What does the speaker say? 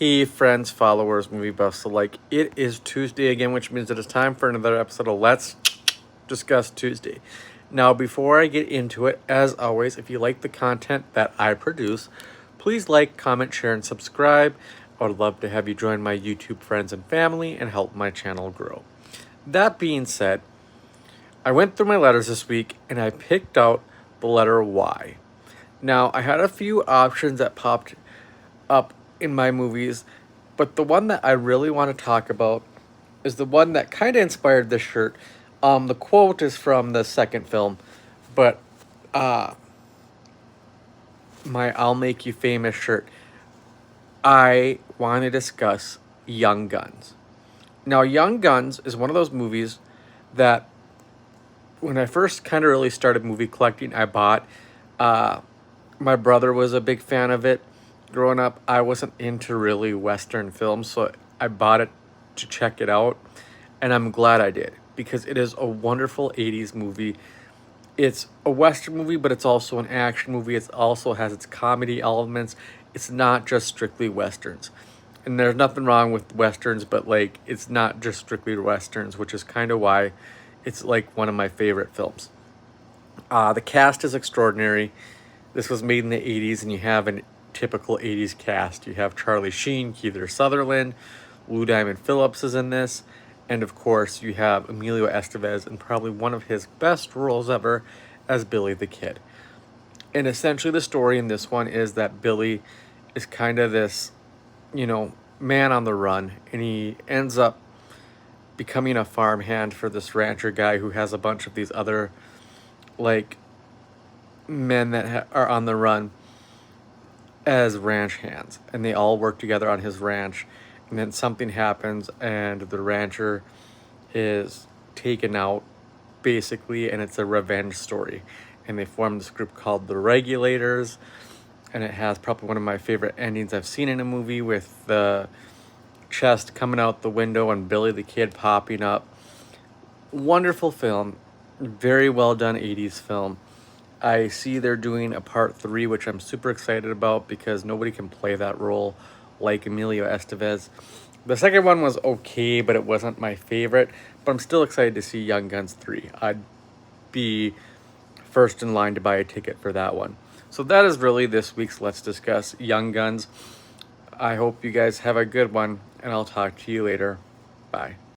Hey friends, followers, movie buffs alike. It is Tuesday again, which means it is time for another episode of Let's Discuss Tuesday. Now, before I get into it, as always, if you like the content that I produce, please like, comment, share, and subscribe. I would love to have you join my YouTube friends and family and help my channel grow. That being said, I went through my letters this week and I picked out the letter Y. Now, I had a few options that popped up in my movies, but the one that I really want to talk about is the one that kind of inspired this shirt. The quote is from the second film, but my I'll Make You Famous shirt, I want to discuss Young Guns. Now, Young Guns is one of those movies that when I first kind of really started movie collecting, I bought. My brother was a big fan of it. Growing up, I wasn't into really Western films, so I bought it to check it out, and I'm glad I did because it is a wonderful 80s movie. It's a Western movie, but it's also an action movie. It also has its comedy elements. It's not just strictly Westerns. And there's nothing wrong with Westerns, but like it's not just strictly Westerns, which is kind of why it's like one of my favorite films. The cast is extraordinary. This was made in the 80s, and you have a typical 80s cast. You have Charlie Sheen, Kiefer Sutherland, Lou Diamond Phillips is in this, and of course you have Emilio Estevez in probably one of his best roles ever as Billy the Kid. And essentially the story in this one is that Billy is kind of this, man on the run, and he ends up becoming a farmhand for this rancher guy who has a bunch of these other, like, men that are on the run as ranch hands, and they all work together on his ranch, and then something happens and the rancher is taken out basically, and it's a revenge story, and they form this group called the Regulators, and it has probably one of my favorite endings I've seen in a movie, with the chest coming out the window and Billy the Kid popping up. Wonderful film, very well done 80s film. I see they're doing a part 3, which I'm super excited about because nobody can play that role like Emilio Estevez. The second one was okay, but it wasn't my favorite. But I'm still excited to see Young Guns 3. I'd be first in line to buy a ticket for that one. So that is really this week's Let's Discuss Young Guns. I hope you guys have a good one, and I'll talk to you later. Bye.